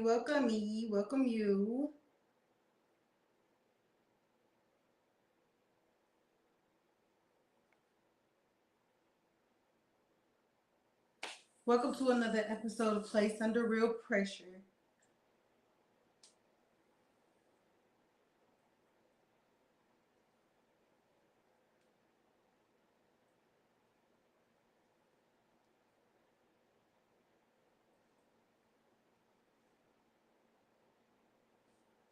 Welcome me. Welcome you. Welcome to another episode of Place Under Real Pressure.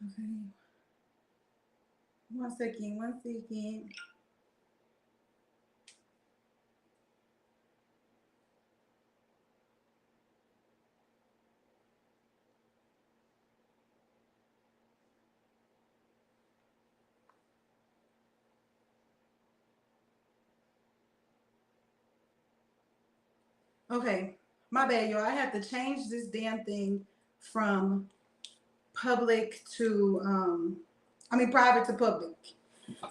Okay. One second. One second. Okay. My bad, y'all. I had to change this damn thing from public to private to public.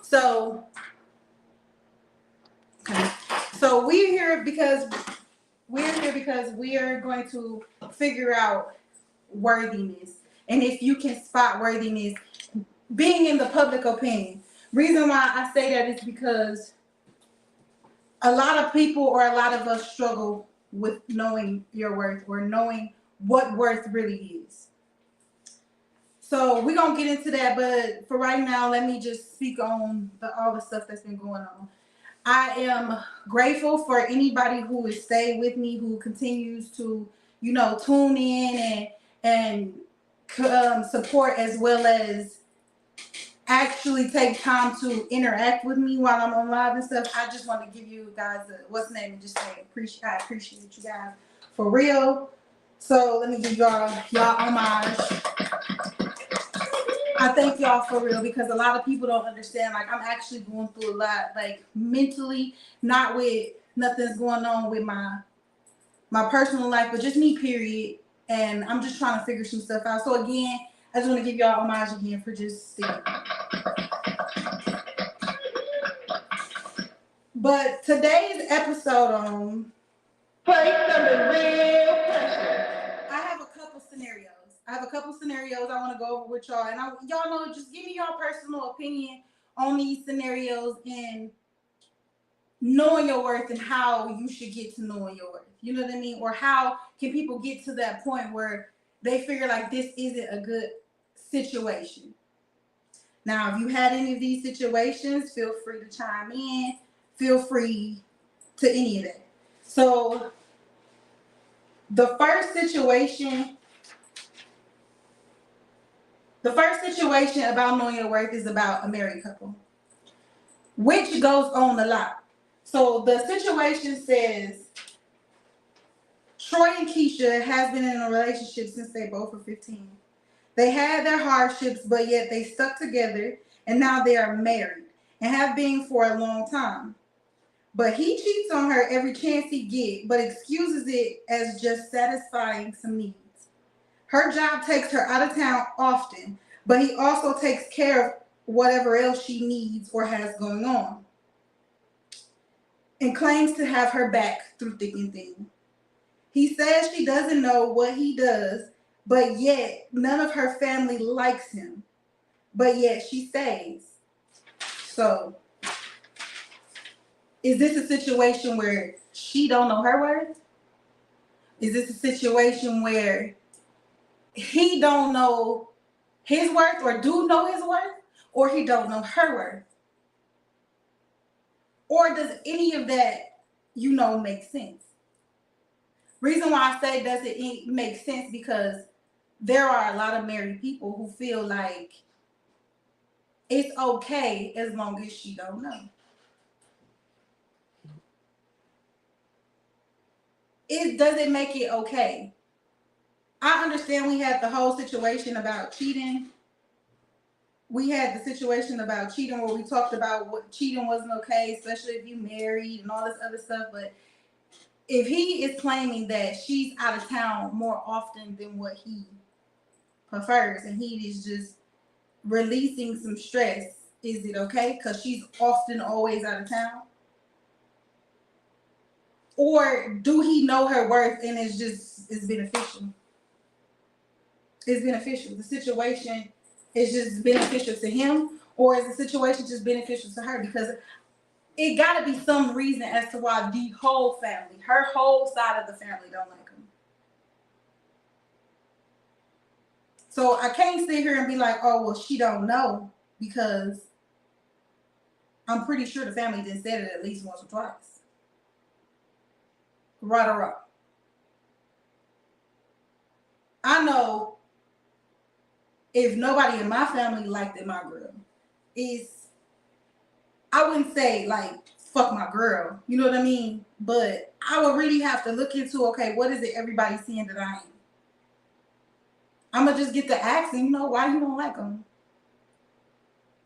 So okay. So we're here because we are going to figure out worthiness. And if you can spot worthiness being in the public opinion. Reason why I say that is because a lot of people or a lot of us struggle with knowing your worth or knowing what worth really is. So we're gonna get into that, but for right now, let me just speak on all the stuff that's been going on. I am grateful for anybody who is staying with me, who continues to, tune in and support, as well as actually take time to interact with me while I'm on live and stuff. I just want to give you guys what's the name and just say I appreciate you guys for real. So let me give y'all homage. I thank y'all for real because a lot of people don't understand. Like, I'm actually going through a lot, like mentally, not with nothing's going on with my personal life, but just me, period. And I'm just trying to figure some stuff out. So again, I just want to give y'all homage again for just sticking. But today's episode on Place Under Real Pressure, I have a couple scenarios. I want to go over with y'all. And y'all know, just give me your personal opinion on these scenarios and knowing your worth and how you should get to knowing your worth. You know what I mean? Or how can people get to that point where they figure like this isn't a good situation. Now, if you had any of these situations, feel free to chime in. Feel free to any of that. So the first situation about knowing your worth is about a married couple, which goes on a lot. So the situation says Troy and Keisha has been in a relationship since they both were 15. They had their hardships, but yet they stuck together, and now they are married and have been for a long time. But he cheats on her every chance he gets, but excuses it as just satisfying some needs. Her job takes her out of town often, but he also takes care of whatever else she needs or has going on, and claims to have her back through thick and thin. He says she doesn't know what he does, but yet none of her family likes him, but yet she stays. So, is this a situation where she don't know her worth? Is this a situation where he don't know his worth or do know his worth, or he don't know her worth? Or does any of that, make sense? Reason why I say does it make sense because there are a lot of married people who feel like it's okay as long as she don't know. Does it make it okay? I understand we had the whole situation about cheating. We had the situation about cheating where we talked about what cheating wasn't okay, especially if you married and all this other stuff. But if he is claiming that she's out of town more often than what he prefers and he is just releasing some stress, is it okay? Because she's often always out of town? Or do he know her worth and it's beneficial? is beneficial? The situation is just beneficial to him, or is the situation just beneficial to her? Because it got to be some reason as to why the whole family, her whole side of the family, don't like him. So I can't sit here and be like, oh, well, she don't know, because I'm pretty sure the family done said it at least once or twice. Right or wrong. I know if nobody in my family liked it, my girl, is, I wouldn't say like fuck my girl, you know what I mean? But I would really have to look into, okay, what is it everybody's seeing that I am? I'm gonna just get to asking, why you don't like them?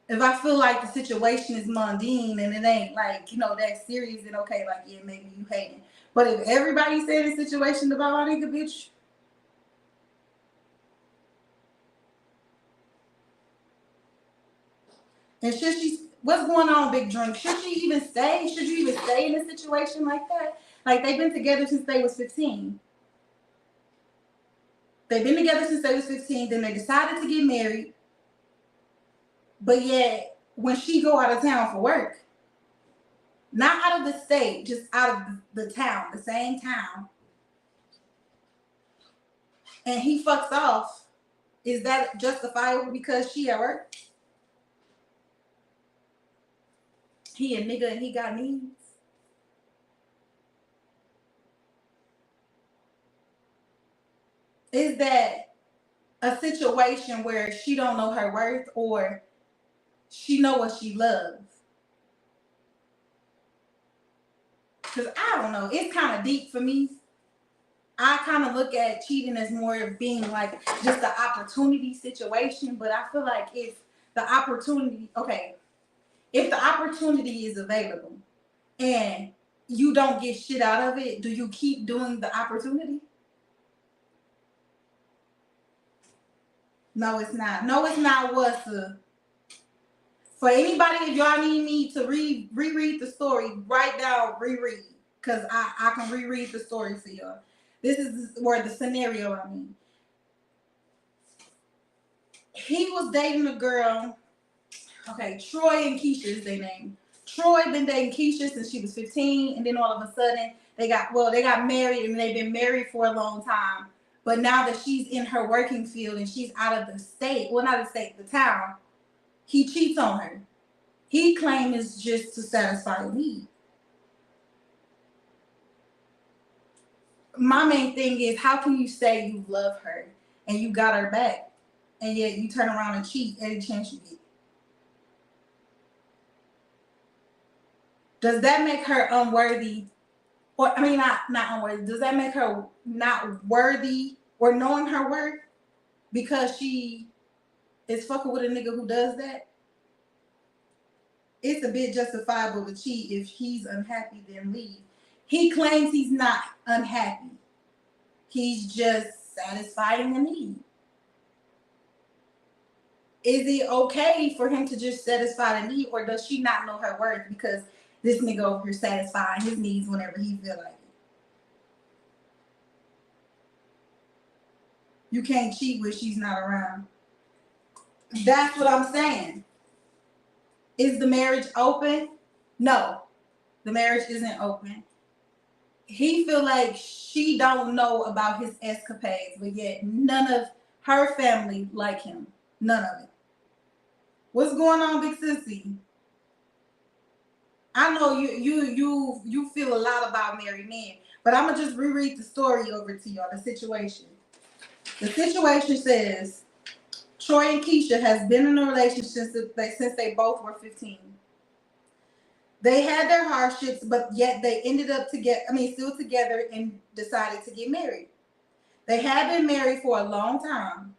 If I feel like the situation is mundane and it ain't like, that serious, then okay, like, yeah, maybe you hating. But if everybody said a situation about my nigga, bitch, and what's going on, Big Drink? Should she even stay? Should you even stay in a situation like that? Like, they've been together since they was 15. They've been together since they was 15. Then they decided to get married. But yet, when she go out of town for work, not out of the state, just out of the town, the same town, and he fucks off, is that justifiable because she at work? He a nigga and he got needs. Is that a situation where she don't know her worth, or she know what she loves? Because I don't know. It's kind of deep for me. I kind of look at cheating as more of being like just an opportunity situation. But I feel like if the opportunity is available and you don't get shit out of it, do you keep doing the opportunity? No, it's not. No, it's not. For anybody, if y'all need me to reread the story, write down reread, because I can reread the story for y'all. This is where the scenario, he was dating a girl. Okay, Troy and Keisha is their name. Troy been dating Keisha since she was 15, and then all of a sudden they got married, and they've been married for a long time. But now that she's in her working field and she's out of the state, well, not the state, the town, he cheats on her. He claims it's just to satisfy a need. My main thing is, how can you say you love her and you got her back, and yet you turn around and cheat every chance you get? Does that make her unworthy? Or, I mean, not unworthy. Does that make her not worthy or knowing her worth because she is fucking with a nigga who does that? It's a bit justifiable to cheat. If he's unhappy, then leave. He claims he's not unhappy. He's just satisfying a need. Is it okay for him to just satisfy the need, or does she not know her worth because this nigga over here satisfying his needs whenever he feel like it? You can't cheat when she's not around. That's what I'm saying. Is the marriage open? No, the marriage isn't open. He feel like she don't know about his escapades, but yet none of her family like him. None of it. What's going on, Big Sissy? I know you feel a lot about married men, but I'm gonna just reread the story over to y'all. The situation. The situation says Troy and Keisha has been in a relationship since they both were 15. They had their hardships, but yet they ended up still together and decided to get married. They had been married for a long time,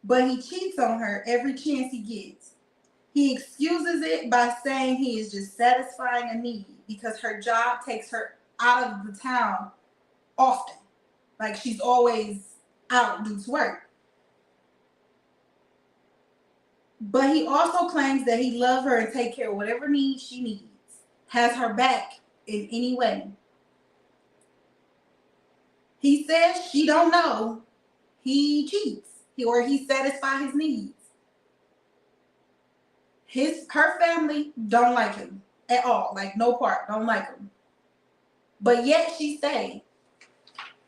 but he cheats on her every chance he gets. He excuses it by saying he is just satisfying a need because her job takes her out of the town often. Like, she's always out due to work. But he also claims that he loves her and take care of whatever needs she needs, has her back in any way. He says she don't know. he cheats, or he satisfies his needs. Her family don't like him at all, like no part, don't like him. But yet she stayed.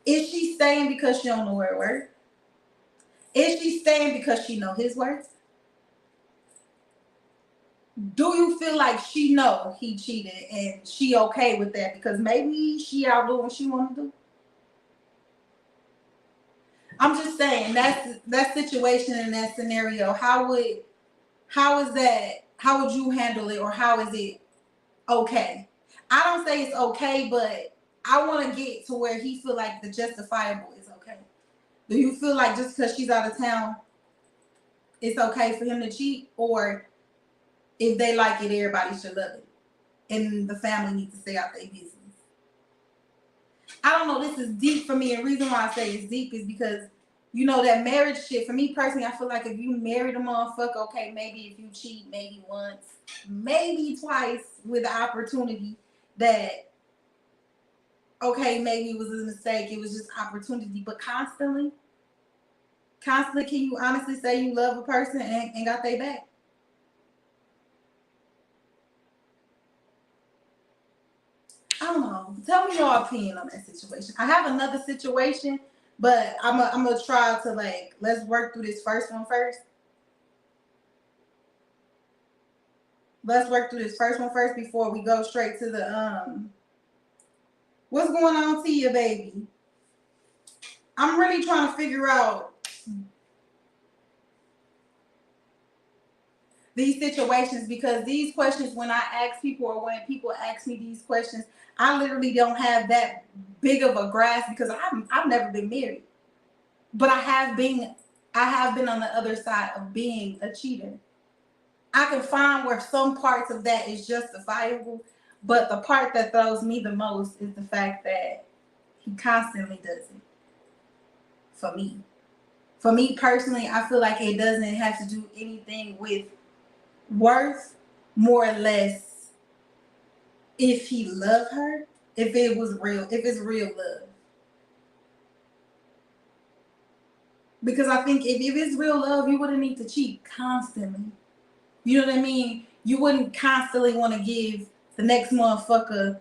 Is she staying because she don't know her worth? Is she staying because she know his worth? Do you feel like she know he cheated and she okay with that because maybe she out doing what she want to do? I'm just saying that situation in that scenario. How would you handle it, or how is it okay? I don't say it's okay, but I want to get to where he feel like the justifiable is okay. Do you feel like just because she's out of town, it's okay for him to cheat, or if they like it, everybody should love it, and the family needs to stay out their business? I don't know. This is deep for me, and the reason why I say it's deep is because that marriage shit. For me personally, I feel like if you married a motherfucker, okay, maybe if you cheat, maybe once, maybe twice with the opportunity that, okay, maybe it was a mistake, it was just opportunity, but constantly, can you honestly say you love a person and got their back? I don't know. Tell me your opinion on that situation. I have another situation, but I'm gonna try to let's work through this first one first. Let's work through this first one first before we go straight to the what's going on to you, baby? I'm really trying to figure out these situations, because these questions, when I ask people or when people ask me these questions, I literally don't have that big of a grasp because I've never been married, but I have been on the other side of being a cheater. I can find where some parts of that is justifiable, but the part that throws me the most is the fact that he constantly does it for me. For me personally, I feel like it doesn't have to do anything with worth, more or less, if he loved her, if it's real love. Because I think if it's real love, you wouldn't need to cheat constantly. You know what I mean? You wouldn't constantly want to give the next motherfucker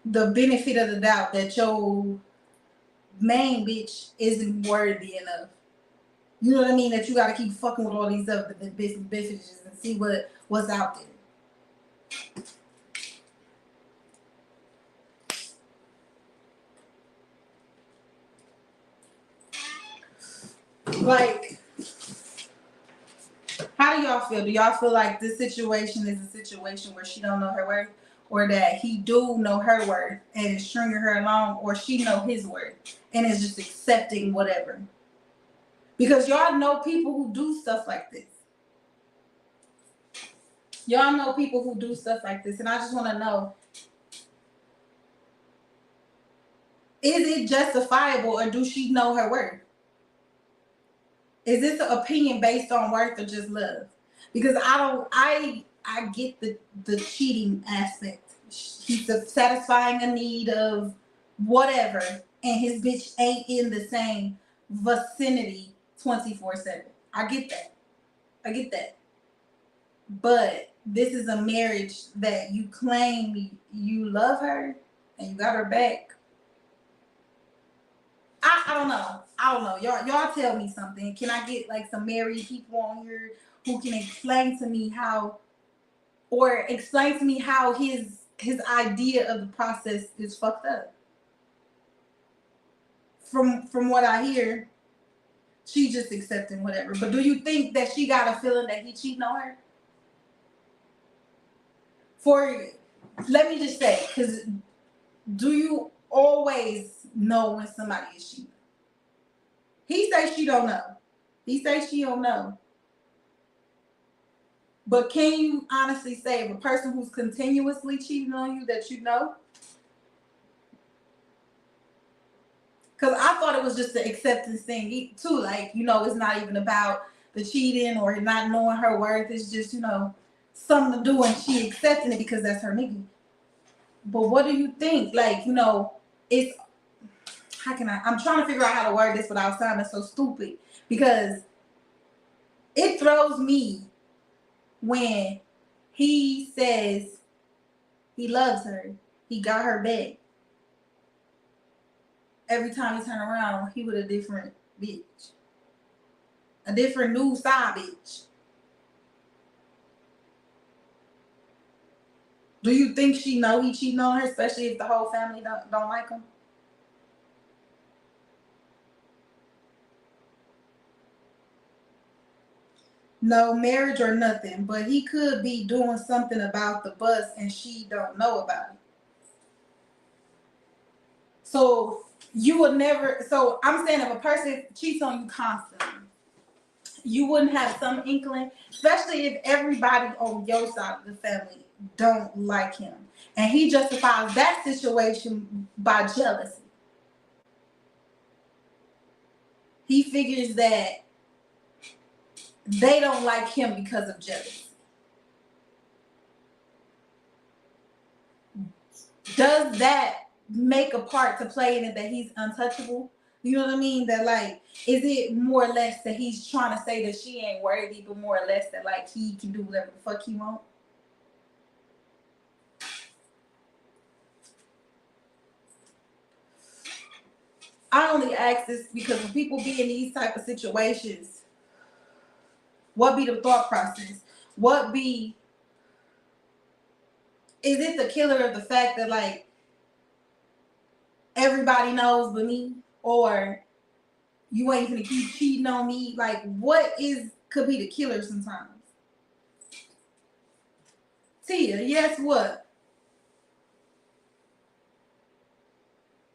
the benefit of the doubt that your main bitch isn't worthy enough. You know what I mean? That you got to keep fucking with all these other bitches and see what's out there. Like, how do y'all feel? Do y'all feel like this situation is a situation where she don't know her worth, or that he do know her worth and is stringing her along, or she know his worth and is just accepting whatever? Because y'all know people who do stuff like this. Y'all know people who do stuff like this, and I just want to know, is it justifiable, or do she know her worth? Is this an opinion based on worth or just love? Because I get the cheating aspect. He's satisfying a need of whatever, and his bitch ain't in the same vicinity 24/7. I get that. But this is a marriage that you claim you love her and you got her back. I don't know. Y'all tell me something. Can I get some married people on here who can explain to me how his idea of the process is fucked up? From what I hear, she just accepting whatever. But do you think that she got a feeling that he cheating on her? Let me just say, because do you always know when somebody is cheating? He says she don't know. He says she don't know. But can you honestly say, if a person who's continuously cheating on you, that you know? Because I thought it was just the acceptance thing too. It's not even about the cheating or not knowing her worth. It's just, something to do, and she accepting it because that's her nigga. But what do you think? It's I'm trying to figure out how to word this without sounding so stupid, because it throws me when he says he loves her, he got her back. Every time he turn around, he with a different bitch, a different new side bitch. Do you think she know he cheating on her, especially if the whole family don't like him? No marriage or nothing, but he could be doing something about the bus and she don't know about it. So you would never. So I'm saying if a person cheats on you constantly, you wouldn't have some inkling, especially if everybody on your side of the family don't like him, and he justifies that situation by jealousy. He figures that they don't like him because of jealousy. Does that make a part to play in it that he's untouchable? You know what I mean? That like, is it more or less that he's trying to say that she ain't worthy, but more or less that like he can do whatever the fuck he wants? I only ask this because when people be in these type of situations, what be the thought process? What be, is it the killer of the fact that like everybody knows but me, or you ain't gonna keep cheating on me? Like, what is could be the killer sometimes? Tia, yes, what?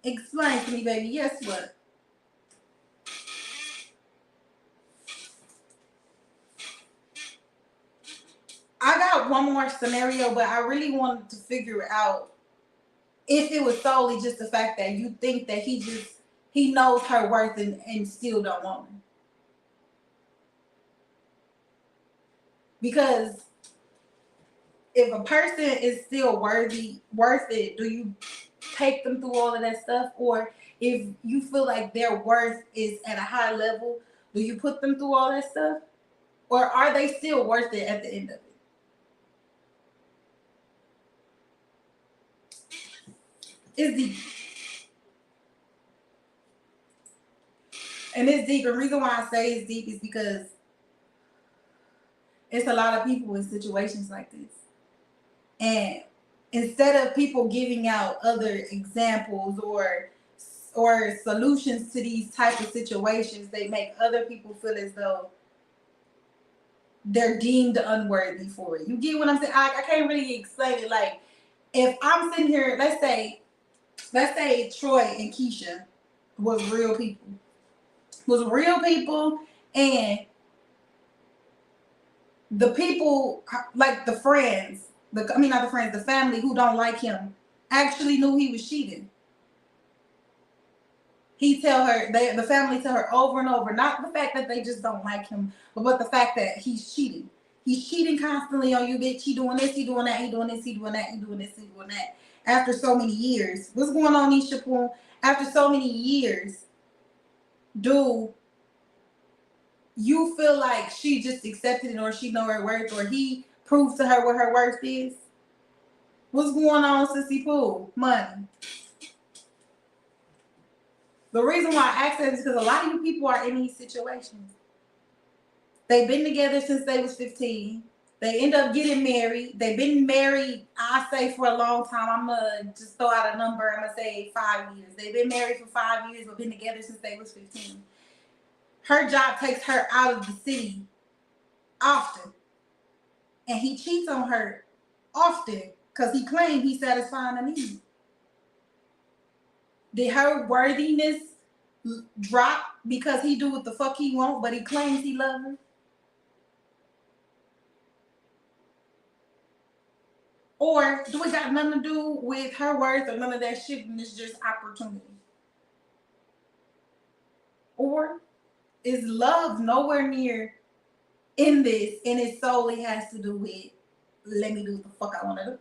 Explain to me, baby. Yes, what? I got one more scenario, but I really wanted to figure out if it was solely just the fact that you think that he knows her worth and still don't want her. Because if a person is still worth it, do you take them through all of that stuff? Or if you feel like their worth is at a high level, do you put them through all that stuff? Or are they still worth it at the end of it? It's deep. And it's deep. The reason why I say it's deep is because it's a lot of people in situations like this. And instead of people giving out other examples or solutions to these type of situations, they make other people feel as though they're deemed unworthy for it. You get what I'm saying? I can't really explain it. Like, if I'm sitting here, let's say Troy and Keisha was real people. And the people, like the friends, not the friends, the family who don't like him, actually knew he was cheating. The family tell her over and over, not the fact that they just don't like him, but the fact that he's cheating. He's cheating constantly on you, bitch. He doing this, he doing that, he doing this, he doing that, he doing this, he doing that. After so many years. What's going on, Nisha Poon? After so many years, do you feel like she just accepted it, or she know her worth, or he proved to her what her worth is? What's going on, Sissy Pooh? Money. The reason why I ask that is because a lot of you people are in these situations. They've been together since they was 15. They end up getting married. They've been married, I say, for a long time. I'm going to just throw out a number. I'm going to say 5 years. They've been married for 5 years, but been together since they was 15. Her job takes her out of the city often. And he cheats on her often because he claimed he's satisfying a need. Did her worthiness drop because he do what the fuck he want, but he claims he love her? Or do it got nothing to do with her worth or none of that shit, and it's just opportunity? Or is love nowhere near in this, and it solely has to do with, let me do what the fuck I want to do?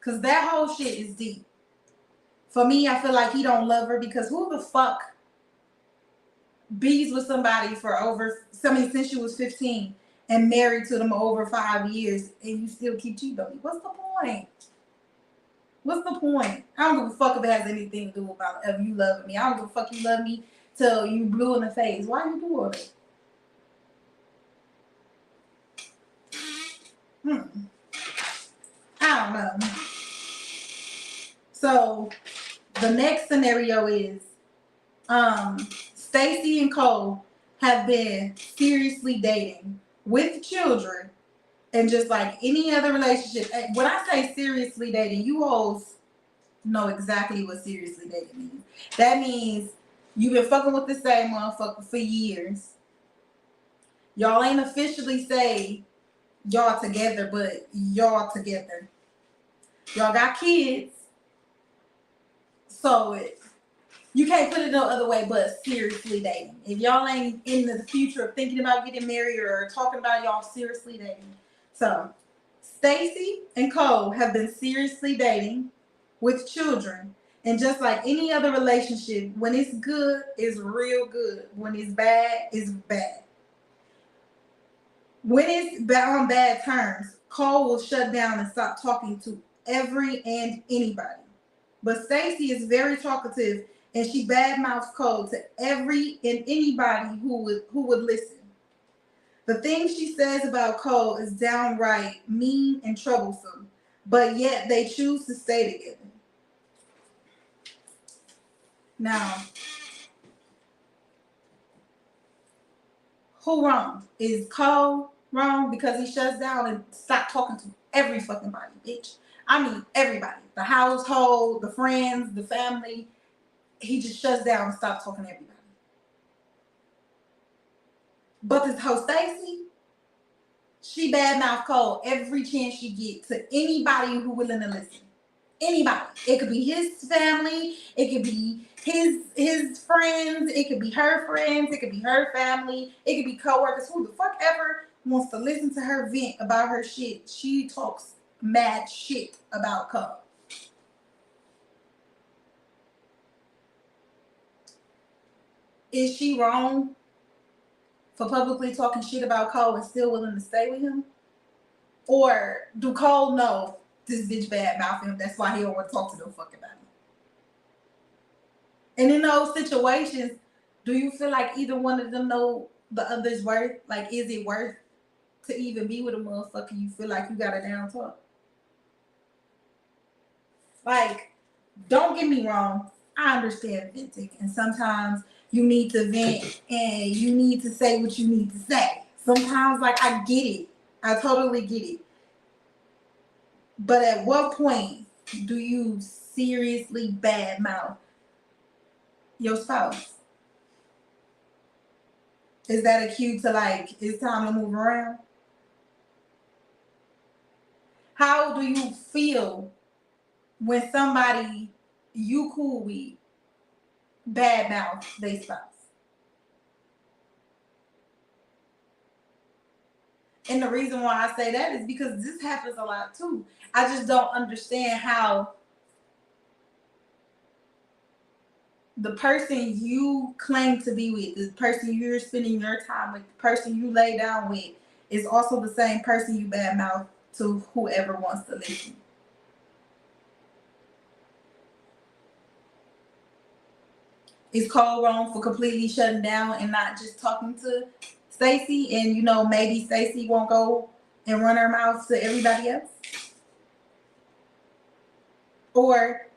Because that whole shit is deep. For me, I feel like he don't love her because who the fuck bees with somebody for since you was 15 and married to them over 5 years and you still keep cheating on me? What's the point? What's the point? I don't give a fuck if it has anything to do about if you loving me. I don't give a fuck you love me till you blue in the face. Why you do all that? I don't know. So the next scenario is Stacy and Cole have been seriously dating with children and just like any other relationship. When I say seriously dating, you all know exactly what seriously dating means. That means you've been fucking with the same motherfucker for years. Y'all ain't officially say y'all together, but y'all together. Y'all got kids. So you can't put it no other way but seriously dating. If y'all ain't in the future of thinking about getting married or talking about y'all seriously dating. So Stacy and Cole have been seriously dating with children. And just like any other relationship, when it's good, it's real good. When it's bad, it's bad. When it's on bad terms, Cole will shut down and stop talking to every and anybody. But Stacy is very talkative and she badmouths Cole to every and anybody who would listen. The things she says about Cole is downright mean and troublesome, but yet they choose to stay together. Now, who wrong? Is Cole wrong because he shuts down and stops talking to every fucking body, bitch? I mean everybody. The household, the friends, the family. He just shuts down and stops talking to everybody. But this hoe Stacy, she badmouth Cole every chance she get to anybody who willing to listen. Anybody. It could be his family. It could be his friends. It could be her friends. It could be her family. It could be coworkers. Who the fuck ever wants to listen to her vent about her shit. She talks mad shit about Cole. Is she wrong for publicly talking shit about Cole and still willing to stay with him? Or do Cole know this bitch bad mouth him? That's why he don't want to talk to no fucking body. And in those situations, do you feel like either one of them know the other's worth? Like, is it worth to even be with a motherfucker you feel like you got a down talk? Like, don't get me wrong. I understand venting. And sometimes you need to vent and you need to say what you need to say. Sometimes, like, I get it. I totally get it. But at what point do you seriously badmouth your spouse? Is that a cue to like, it's time to move around? How do you feel when somebody you cool with badmouth their spouse? And the reason why I say that is because this happens a lot too. I just don't understand how the person you claim to be with, the person you're spending your time with, the person you lay down with, is also the same person you badmouth to whoever wants to listen. Is Cole wrong for completely shutting down and not just talking to Stacy? And maybe Stacy won't go and run her mouth to everybody else? Or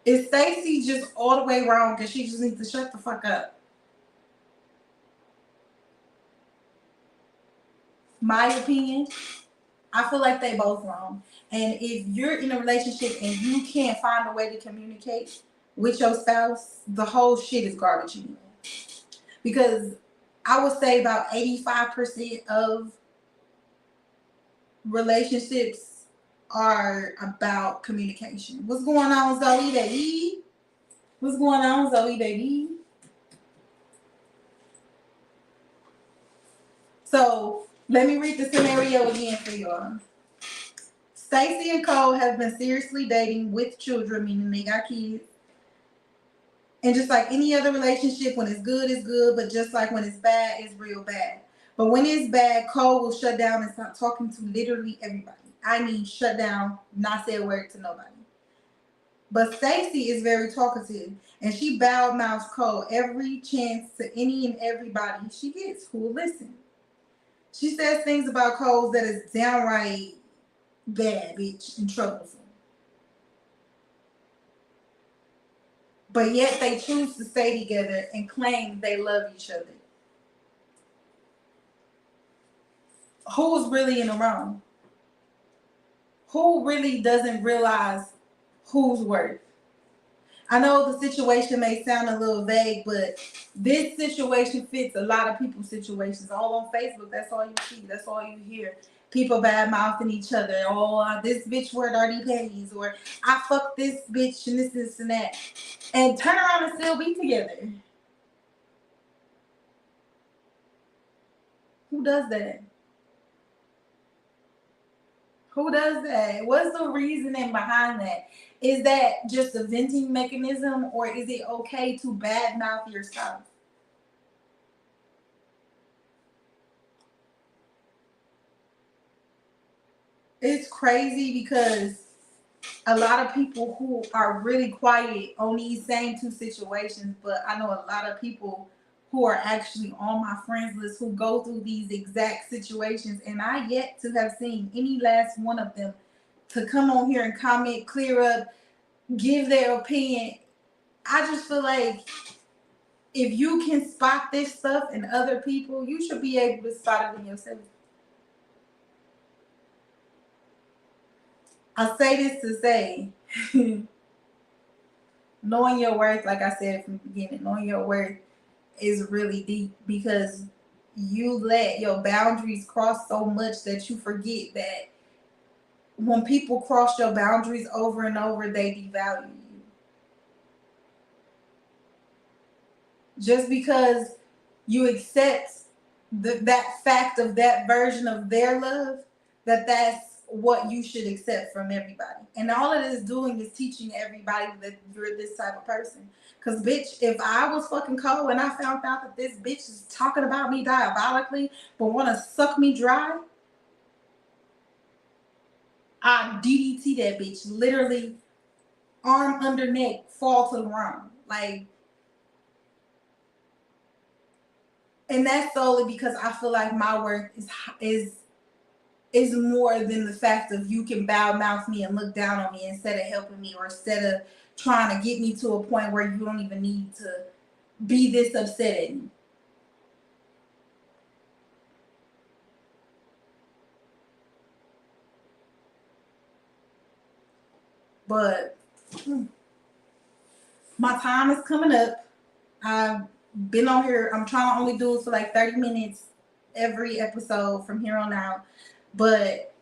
is Stacy just all the way wrong and she just needs to shut the fuck up? My opinion, I feel like they both wrong. And if you're in a relationship and you can't find a way to communicate with your spouse, the whole shit is garbage anyway. Because I would say about 85% of relationships are about communication. What's going on, Zoe, baby? What's going on, Zoe, baby? So let me read the scenario again for y'all. Stacey and Cole have been seriously dating with children, meaning they got kids. And just like any other relationship, when it's good, it's good. But just like when it's bad, it's real bad. But when it's bad, Cole will shut down and stop talking to literally everybody. I mean, shut down, not say a word to nobody. But Stacey is very talkative, and she bowed mouths Cole every chance to any and everybody she gets who will listen. She says things about Cole that is downright bad, bitch, and troublesome. But yet they choose to stay together and claim they love each other. Who's really in the wrong? Who really doesn't realize who's worth? I know the situation may sound a little vague, but this situation fits a lot of people's situations. All on Facebook, that's all you see, that's all you hear. People bad mouthing each other. Oh, this bitch worth 30 pennies, or I fucked this bitch and this and that. And turn around and still be together. Who does that? Who does that? What's the reasoning behind that? Is that just a venting mechanism, or is it okay to badmouth your spouse? It's crazy because a lot of people who are really quiet on these same two situations, but I know a lot of people who are actually on my friends list who go through these exact situations, and I yet to have seen any last one of them to come on here and comment, clear up, give their opinion. I just feel like if you can spot this stuff in other people, you should be able to spot it in yourself. I say this to say, knowing your worth, like I said from the beginning, knowing your worth is really deep, because you let your boundaries cross so much that you forget that when people cross your boundaries over and over, they devalue you. Just because you accept that fact of that version of their love, that's what you should accept from everybody. And all it is doing is teaching everybody that you're this type of person. Because, bitch, if I was fucking Cole and I found out that this bitch is talking about me diabolically but want to suck me dry, I DDT that bitch. Literally, arm under neck, fall to the ground. Like, and that's solely because I feel like my worth is more than the fact of you can bow mouth me and look down on me instead of helping me, or instead of trying to get me to a point where you don't even need to be this upset at me. But my time is coming up. I've been on here. I'm trying to only do it for like 30 minutes every episode from here on out. But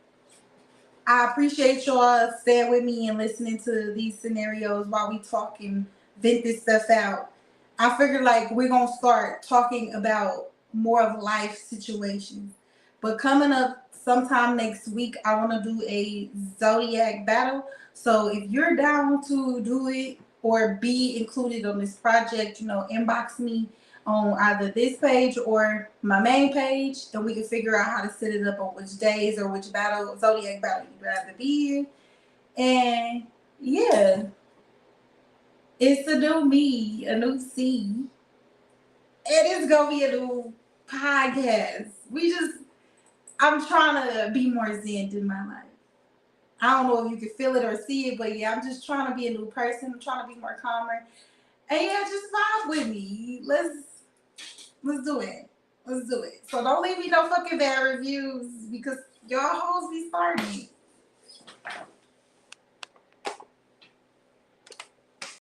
I appreciate y'all staying with me and listening to these scenarios while we talk and vent this stuff out. I figured like we're going to start talking about more of life situations. But coming up sometime next week, I want to do a zodiac battle. So if you're down to do it or be included on this project, inbox me on either this page or my main page, and we can figure out how to set it up on which days or which zodiac battle you'd rather be in. And yeah, it's a new me, a new C. It is gonna be a new podcast. I'm trying to be more zen in my life. I don't know if you can feel it or see it, but yeah, I'm just trying to be a new person. I'm trying to be more calmer. And yeah, just vibe with me. Let's do it. Let's do it. So don't leave me no fucking bad reviews, because y'all hoes be starting.